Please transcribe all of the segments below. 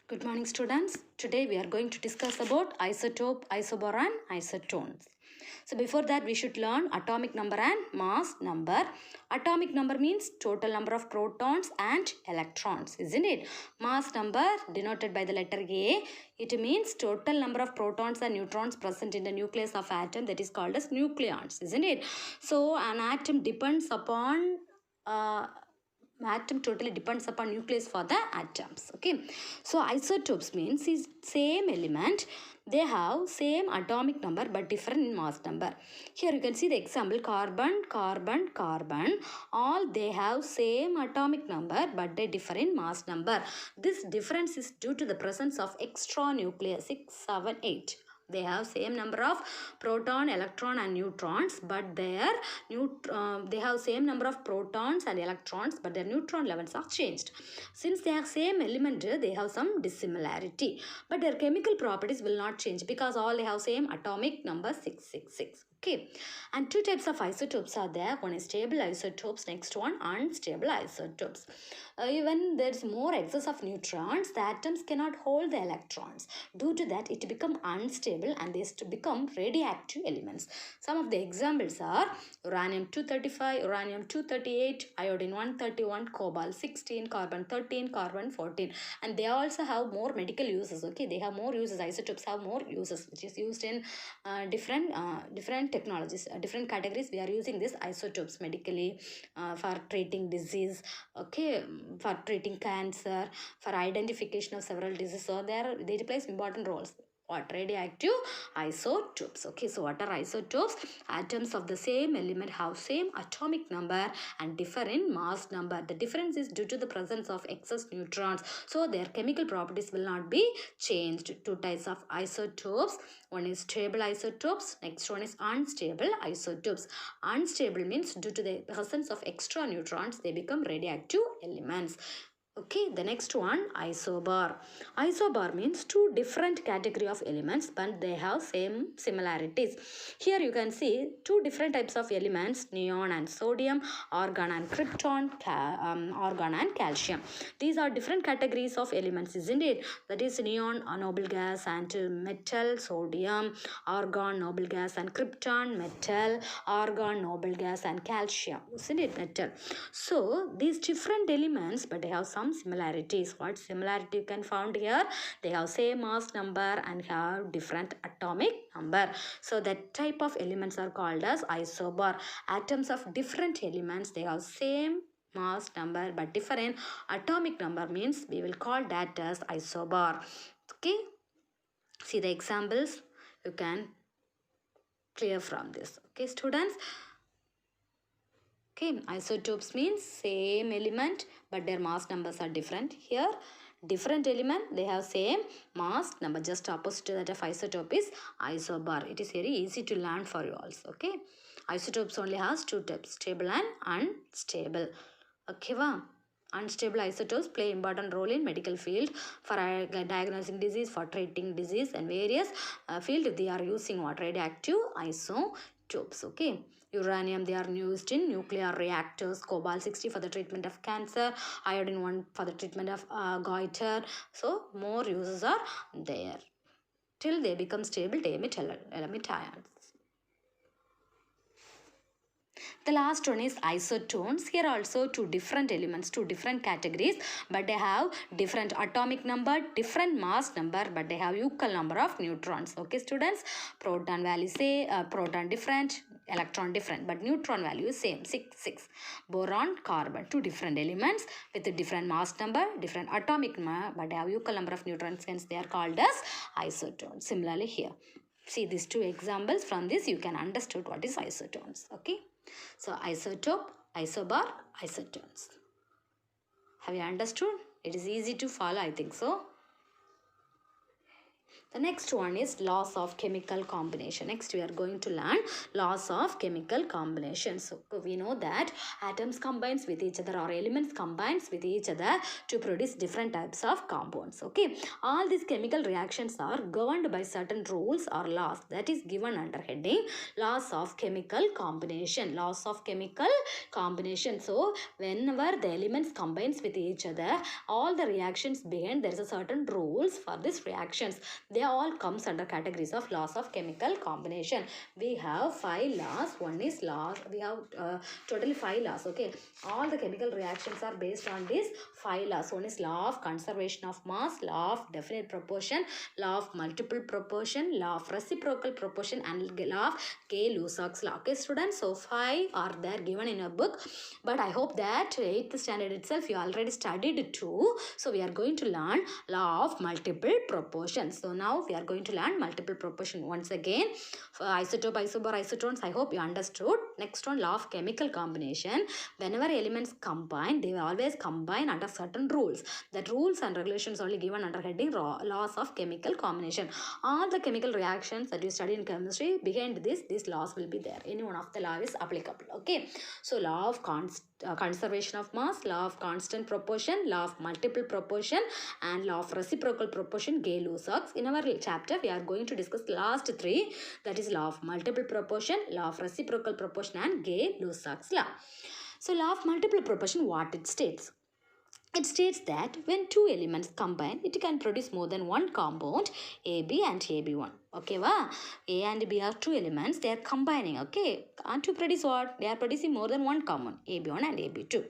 Good morning, students. Today we are going to discuss about isotope, isobar and isotones. So before that we should learn atomic number and mass number. Atomic number means total number of protons and electrons, isn't it? Mass number denoted by the letter A. It means total number of protons and neutrons present in the nucleus of atom, that is called as nucleons, isn't it? So an atom depends upon atom totally depends upon nucleus for the atoms. Okay, so isotopes means is same element, they have same atomic number but different in mass number. Here you can see the example: carbon, carbon, carbon, all they have same atomic number but they differ in mass number. This difference is due to the presence of extra nucleus 6, 7, 8. They have same number of proton, electron and neutrons, but they have same number of protons and electrons, but their neutron levels are changed. Since they have same element, they have some dissimilarity, but their chemical properties will not change because all they have same atomic number 666. Okay, and two types of isotopes are there. One is stable isotopes, next one unstable isotopes. Even there is more excess of neutrons, the atoms cannot hold the electrons. Due to that, it become unstable and they become radioactive elements. Some of the examples are uranium-235, uranium-238, iodine-131, cobalt-16, carbon-13, carbon-14, and they also have more medical uses. Okay, they have more uses. Isotopes have more uses, which is used in different technologies, different categories. We are using these isotopes medically, for treating disease. Okay, for treating cancer, for identification of several diseases. So they play important roles. What? Radioactive isotopes. Okay, so what are isotopes? Atoms of the same element have same atomic number and differ in mass number. The difference is due to the presence of excess neutrons, so their chemical properties will not be changed. Two types of isotopes: one is stable isotopes, next one is unstable isotopes. Unstable means due to the presence of extra neutrons, they become radioactive elements. Okay, the next one, isobar. Isobar means two different category of elements but they have same similarities. Here you can see two different types of elements: neon and sodium, argon and krypton, argon and calcium. These are different categories of elements, isn't it? That is neon, a noble gas and metal, sodium, argon, noble gas and krypton, metal, argon, noble gas and calcium, isn't it? Metal. So these different elements but they have some similarities. What similarity you can found here? They have same mass number and have different atomic number. So that type of elements are called as isobar. Atoms of different elements, they have same mass number but different atomic number, means we will call that as isobar. Okay, see the examples, you can clear from this. Okay, students. Okay, isotopes means same element but their mass numbers are different. Here, different element, they have same mass number. Just opposite to that of isotope is isobar. It is very easy to learn for you also. Okay, isotopes only has two types: stable and unstable. Okay, wow. Unstable isotopes play important role in medical field for diagnosing disease, for treating disease and various field. They are using what? Radioactive isotopes. Okay, uranium, they are used in nuclear reactors, cobalt-60 for the treatment of cancer, iodine-1 for the treatment of goiter. So more uses are there till they become stable. They emit ions. The last one is isotones. Here also two different elements, two different categories, but they have different atomic number, different mass number, but they have equal number of neutrons. Okay, students, proton value say proton different, electron different, but neutron value is same, 6, 6. Boron, carbon, two different elements with a different mass number, different atomic number, but they have equal number of neutrons, hence they are called as isotones. Similarly here, see these two examples. From this you can understand what is isotones. Okay, so isotope, isobar, isotones. Have you understood? It is easy to follow, I think so. The next one is laws of chemical combination. Next we are going to learn laws of chemical combination. So we know that atoms combines with each other or elements combines with each other to produce different types of compounds. Okay, all these chemical reactions are governed by certain rules or laws that is given under heading laws of chemical combination. Laws of chemical combination. So whenever the elements combines with each other, all the reactions begin. There is a certain rules for these reactions. They all comes under categories of laws of chemical combination. We have 5 laws. One is law. We have totally 5 laws. Okay, all the chemical reactions are based on these 5 laws. One is law of conservation of mass, law of definite proportion, law of multiple proportion, law of reciprocal proportion, and law of Gay-Lussac's law. Okay, students. So 5 are there given in a book, but I hope that 8th standard itself you already studied too. So we are going to learn law of multiple proportion. So now we are going to learn multiple proportion once again. For isotope, isobar, isotones, I hope you understood. Next one, law of chemical combination. Whenever elements combine, they will always combine under certain rules. That rules and regulations only given under heading laws of chemical combination. All the chemical reactions that you study in chemistry, behind this, these laws will be there. Any one of the law is applicable. Okay. So law of conservation of mass, law of constant proportion, law of multiple proportion, and law of reciprocal proportion, Gay-Lussac's. In our chapter, we are going to discuss last 3, that is law of multiple proportion, law of reciprocal proportion, and Gay-Lussac's law. So law of multiple proportion, what it states? It states that when 2 elements combine, it can produce more than one compound, AB and AB1. Okay, wow. A and B are 2 elements. They are combining. Okay, and to produce what? They are producing more than one compound, AB1 and AB2.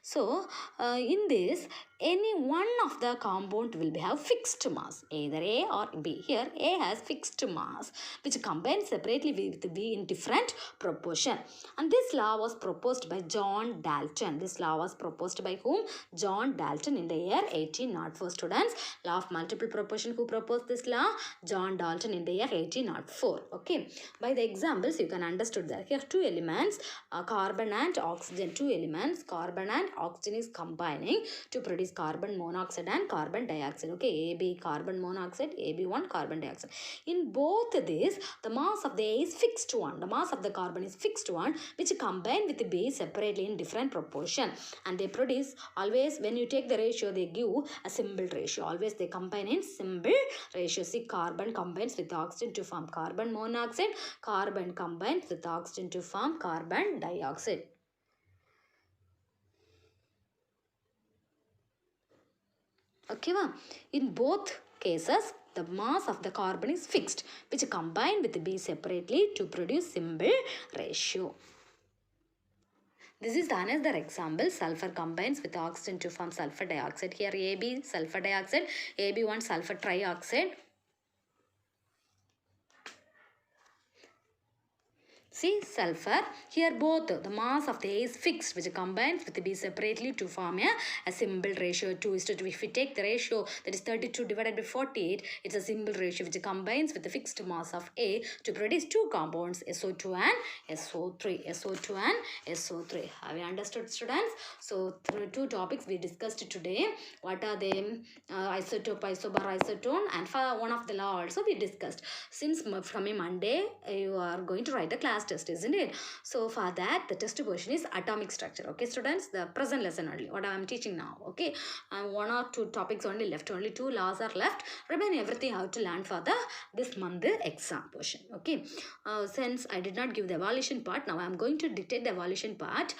So, in this, any one of the compound will have fixed mass, either A or B. Here, A has fixed mass, which combines separately with B in different proportion. And this law was proposed by John Dalton. This law was proposed by whom? John Dalton in the year 1804. Students, law of multiple proportion. Who proposed this law? John Dalton in the year 1804. Okay. By the examples, you can understand that here 2 elements, carbon and oxygen. 2 elements, carbon and oxygen is combining to produce carbon monoxide and carbon dioxide. Okay, AB carbon monoxide, AB1 carbon dioxide. In both these, the mass of the A is fixed one. The mass of the carbon is fixed one, which combine with the B separately in different proportion. And they produce, always when you take the ratio, they give a symbol ratio. Always they combine in symbol ratio. See, carbon combines with oxygen to form carbon monoxide. Carbon combines with oxygen to form carbon dioxide. Okay, in both cases, the mass of the carbon is fixed, which combine with B separately to produce symbol ratio. This is another example. Sulfur combines with oxygen to form sulfur dioxide. Here AB sulfur dioxide, AB1 sulfur trioxide. See, sulfur, here both the mass of the A is fixed, which combines with the B separately to form a symbol ratio 2:2. If we take the ratio, that is 32 divided by 48, it's a symbol ratio which combines with the fixed mass of A to produce 2 compounds, SO2 and SO3. SO2 and SO3. Have you understood, students? So, 2 topics we discussed today. What are they? Isotope, isobar, isotone, and for one of the law also we discussed. Since from a Monday, you are going to write a class test, isn't it? So for that, the test question is atomic structure. Okay, students, the present lesson only, what I am teaching now. Okay, 1 or 2 topics only left, only 2 laws are left. Remain everything how to learn for the this month exam portion. Okay, since I did not give the evaluation part, now I am going to dictate the evaluation part.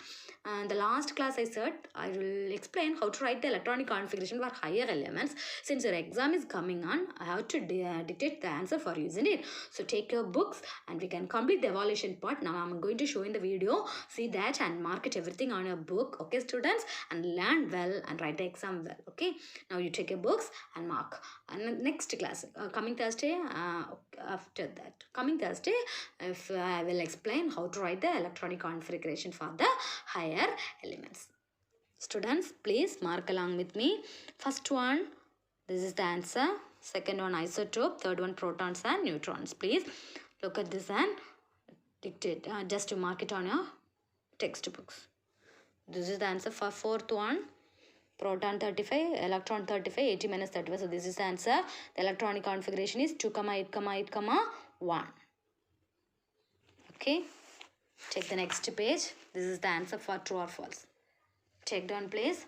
And the last class I said I will explain how to write the electronic configuration for higher elements. Since your exam is coming on, I have to dictate the answer for you, isn't it? So take your books and we can complete the evaluation part. Now I'm going to show in the video. See that and mark it everything on your book. Okay, students, and learn well and write the exam well. Okay, now you take your books and mark. And next class, coming Thursday, after that, coming Thursday, if I will explain how to write the electronic configuration for the higher elements. Students, please mark along with me. First one, this is the answer. Second one, isotope. Third one, protons and neutrons. Please look at this and dictate, just to mark it on your textbooks. This is the answer for fourth one, proton 35, electron 35, 80 minus 35. So this is the answer. The electronic configuration is 2, 8, 8, 1. Okay. Check the next page. This is the answer for true or false. Check down, please.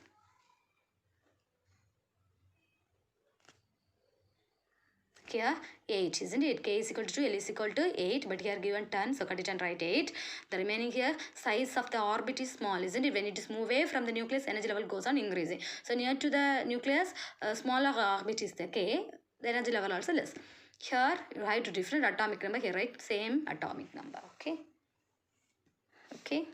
Here 8, isn't it? K is equal to 2, L is equal to 8, but here given 10, so cut it and write 8. The remaining here, size of the orbit is small, isn't it? When it is moved away from the nucleus, energy level goes on increasing. So near to the nucleus, smaller orbit is the K, the energy level also less. Here you write different atomic number, here write same atomic number, okay? Okay.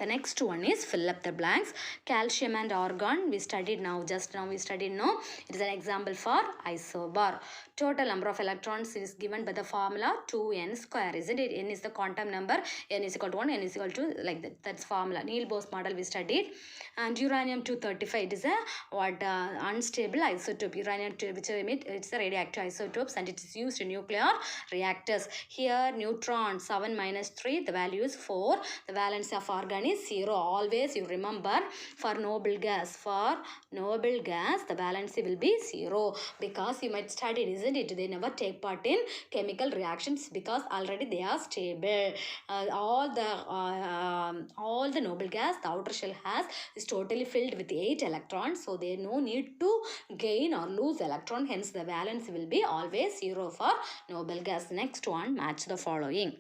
The next one is fill up the blanks. Calcium and argon we studied now. Just now we studied now. It is an example for isobar. Total number of electrons is given by the formula 2n square. Isn't it? N is the quantum number. N is equal to 1. N is equal to like that. That's formula. Neil Bohr's model we studied. And uranium-235. It is a unstable isotope. Uranium-2, which it's a radioactive isotopes and it is used in nuclear reactors. Here neutron 7 minus 3. The value is 4. The valence of argon is 0. Always you remember for noble gas. For noble gas the valence will be 0 because you might study, isn't it? They never take part in chemical reactions because already they are stable. All the noble gas the outer shell has is totally filled with 8 electrons, so there no need to gain or lose electron, hence the valence will be always 0 for noble gas. Next one, match the following.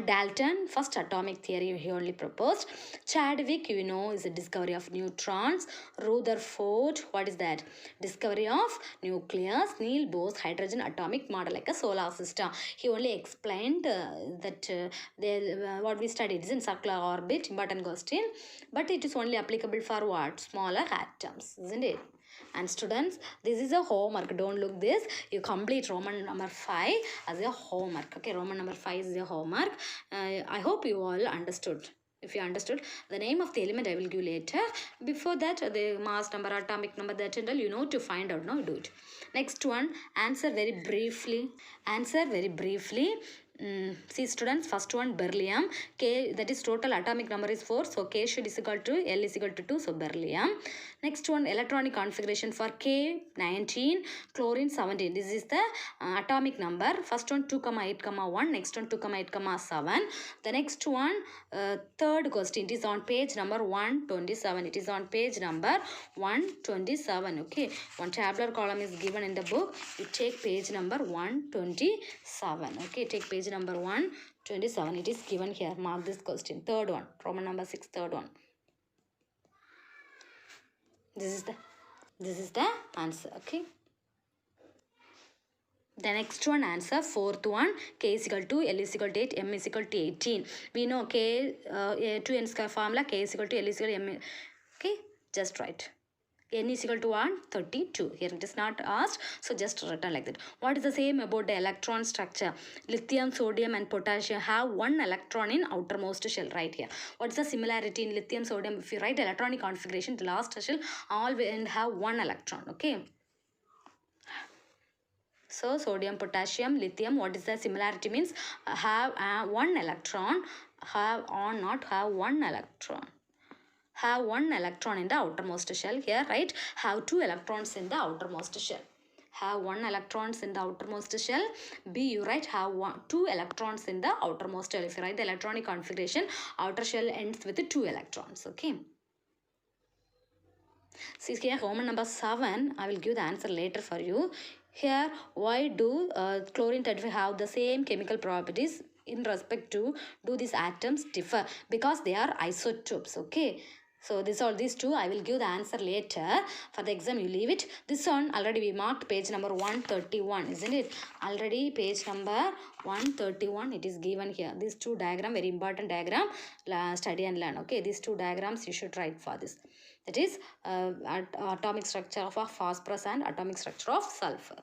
Dalton, first atomic theory he only proposed. Chadwick, you know, is a discovery of neutrons. Rutherford, what is that? Discovery of nucleus. Neil Bohr's hydrogen atomic model like a solar system. He only explained what we studied is in circular orbit, important question. But it is only applicable for what? Smaller atoms, isn't it? And students, this is a homework. Don't look this. You complete Roman number 5 as a homework. Okay, Roman number 5 is a homework. I hope you all understood. If you understood, the name of the element I will give later. Before that, the mass number, atomic number, that and all, you know to find out. Now do it. Next one, answer very briefly. Answer very briefly. See students, first one beryllium. K, that is total atomic number is 4. So K should is equal to L is equal to 2. So beryllium. Next one, electronic configuration for K 19, chlorine 17. This is the atomic number. First one 2, 8, 1. Next one 2, 8, 7. The next one, third question. It is on page number 127. It is on page number 127. Okay. One tabular column is given in the book. You take page number 127. Okay. Take page number 127. It is given here. Mark this question. Third one. Roman number 6. Third one. This is the answer. Okay. The next one answer, fourth one, K is equal to L is equal to 8, M is equal to 18. We know K, 2n square formula, K is equal to L is equal to M. Okay, just write. N is equal to 132. Here it is not asked, so just written like that. What is the same about the electron structure? Lithium, sodium and potassium have one electron in outermost shell right here. What is the similarity in lithium, sodium? If you write electronic configuration, the last shell all will have one electron. Okay. So sodium, potassium, lithium, what is the similarity means? Have one electron, have or not have one electron. Have one electron in the outermost shell. Here, right? Have 2 electrons in the outermost shell. Have 1 electrons in the outermost shell. B, you write have 2 electrons in the outermost shell. If you write the electronic configuration, outer shell ends with 2 electrons. Okay. See here, Roman number 7. I will give the answer later for you. Here, why do chlorine 35 have the same chemical properties in respect to do these atoms differ? Because they are isotopes. Okay. So these two I will give the answer later. For the exam you leave it. This one already we marked page number 131, isn't it? Already page number 131 it is given here. These two diagram, very important diagram, study and learn. Okay, these two diagrams you should write for this. That is atomic structure of phosphorus and atomic structure of sulfur.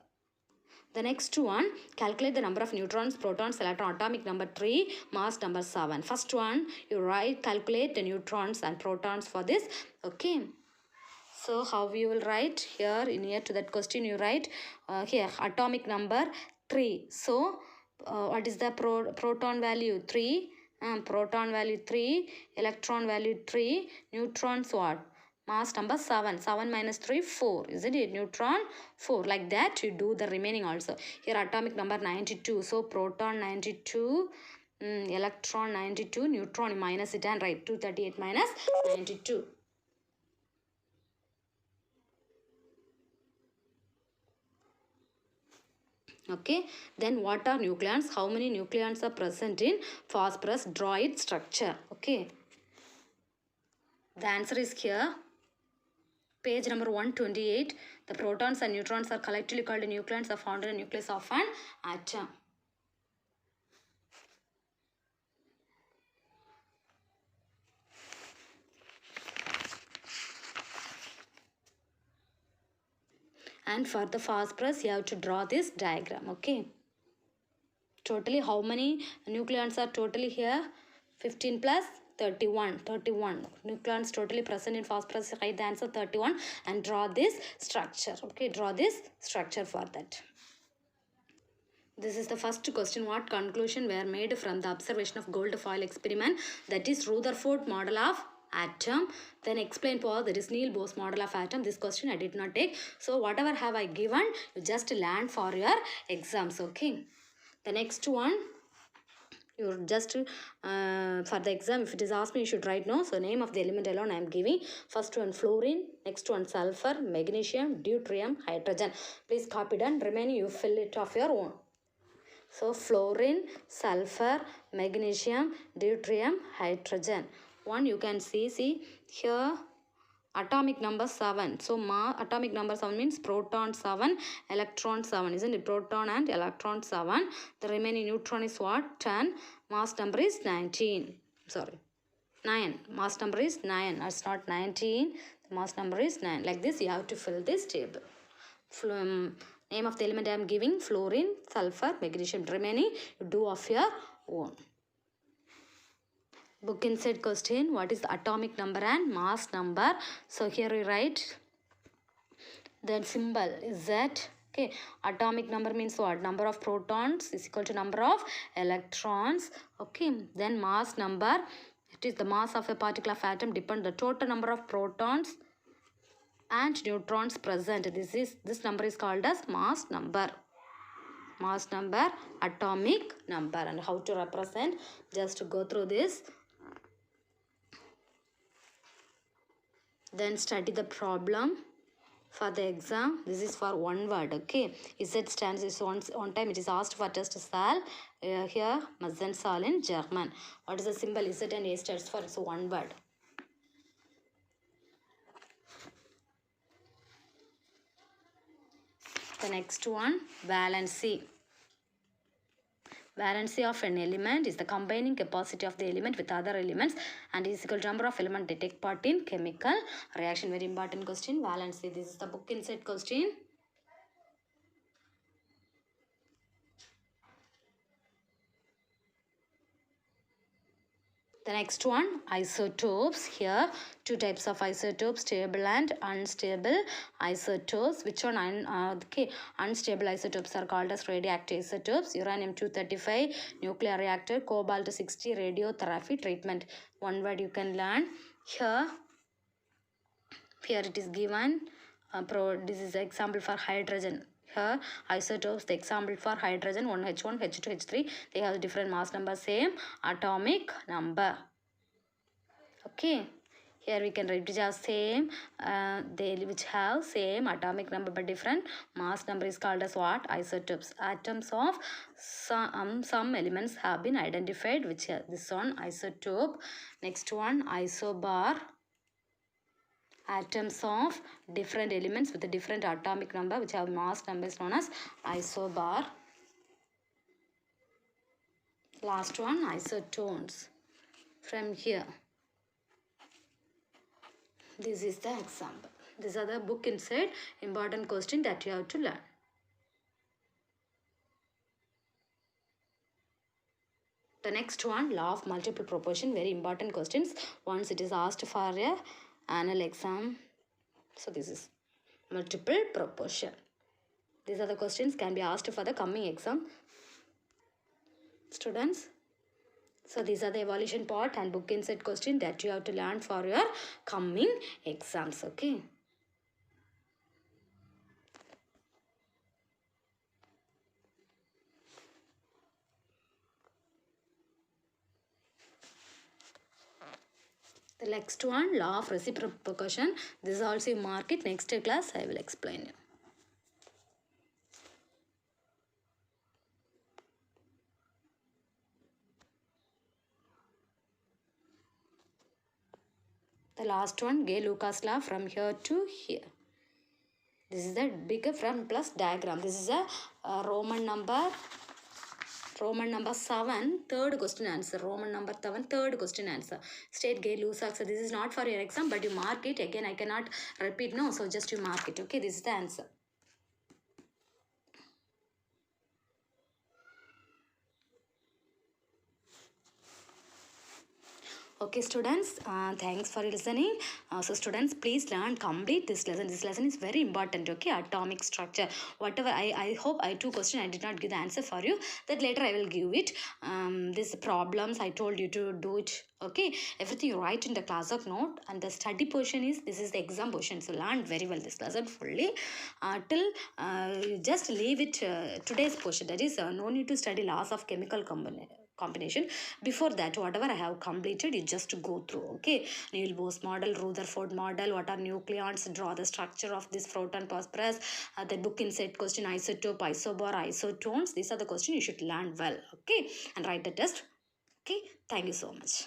The next one, calculate the number of neutrons, protons, electron, atomic number 3, mass number 7. First one, you write, calculate the neutrons and protons for this. Okay. So, how you will write here, in here to that question, you write here, atomic number 3. So, what is the proton value? 3. Proton value 3, electron value 3, neutrons what? Mass number 7. 7 minus 3, 4. Isn't it? Neutron 4. Like that you do the remaining also. Here atomic number 92. So proton 92, electron 92, neutron minus it and write 238 minus 92. Okay, then what are nucleons? How many nucleons are present in phosphorus? Draw its structure. Okay, the answer is here. Page number 128. The protons and neutrons are collectively called nucleons, are found in the nucleus of an atom. And for the phosphorus, you have to draw this diagram. Okay. Totally, how many nucleons are totally here? 15 plus 31. 31 nucleons totally present in phosphorus. Write the answer 31 and draw this structure. Okay, draw this structure for that. This is the first question. What conclusion were made from the observation of gold foil experiment? That is Rutherford model of atom. Then explain for that is Neil Bohr's model of atom. This question I did not take. So whatever have I given, you just learn for your exams. Okay. The next one, you just for the exam, if it is asked me, you should write no. So name of the element alone I am giving. First one fluorine, next one sulfur, magnesium, deuterium, hydrogen. Please copy it and remaining you fill it of your own. So fluorine, sulfur, magnesium, deuterium, hydrogen. One you can see here atomic number 7. So atomic number 7 means proton 7, electron 7. Isn't it? Proton and electron 7. The remaining neutron is what? 10. Mass number is 19. Sorry. 9. Mass number is 9. It's not 19. The mass number is 9. Like this you have to fill this table. Name of the element I am giving fluorine, sulfur, magnesium. Remaining you do of your own. Book inside question, what is the atomic number and mass number? So here we write the symbol is that, okay, atomic number means what? Number of protons is equal to number of electrons. Okay, then mass number, it is the mass of a particle of atom depend the total number of protons and neutrons present. This number is called as mass number. Mass number, atomic number. And how to represent? Just to go through this. Then study the problem for the exam. This is for one word. Okay, Z stands is one time it is asked for test Saal. Here Saal in German. What is the symbol? Z and A stands for, so one word. The next one, valency. Valency of an element is the combining capacity of the element with other elements and is equal to number of elements that take part in chemical reaction. Very important question, valency. This is the book inside question. The next one, isotopes. Here, two types of isotopes, stable and unstable isotopes. Which one? Okay, unstable isotopes are called as radioactive isotopes. Uranium-235, nuclear reactor, cobalt-60, radiotherapy treatment. One word you can learn. Here it is given. This is the example for hydrogen. Here isotopes, the example for hydrogen 1H1, H2, H3. They have different mass number, same atomic number. Okay, here we can write which have same, which have same atomic number but different mass number is called as what? Isotopes. Atoms of some elements have been identified, which this one isotope. Next one, isobar. Atoms of different elements with a different atomic number which have mass number is known as isobar. Last one, isotones. From here, this is the example. These are the book inside important question that you have to learn. The next one, law of multiple proportion. Very important questions. Once it is asked for a annual exam. So this is multiple proportion. These are the questions can be asked for the coming exam. Students, So these are the evaluation part and book insert question that you have to learn for your coming exams. Okay. The next one, law of reciprocation. This is also you mark it. Next class I will explain you. The last one, Gay-Lucas law from here to here. This is the bigger from plus diagram. This is a Roman number 7, third question answer. Roman number 7, third question answer. State Gay-Lussac. So this is not for your exam, but you mark it. Again, I cannot repeat, no. So just you mark it. Okay, this is the answer. Okay, students, thanks for listening. So students, please learn, complete this lesson. This lesson is very important, okay? Atomic structure. Whatever, I hope I two question I did not give the answer for you. That later I will give it. These problems, I told you to do it, okay? Everything you write in the class of note. And the study portion is, this is the exam portion. So learn very well this lesson fully. Till just leave it today's portion. That is, no need to study laws of chemical combination. Before that, whatever I have completed, you just go through, okay? Niels-Bohr model, Rutherford model, what are nucleons, draw the structure of this proton phosphorus, the book insert question, isotope, isobor, isotones. These are the questions you should learn well, okay? And write the test, okay? Thank you so much.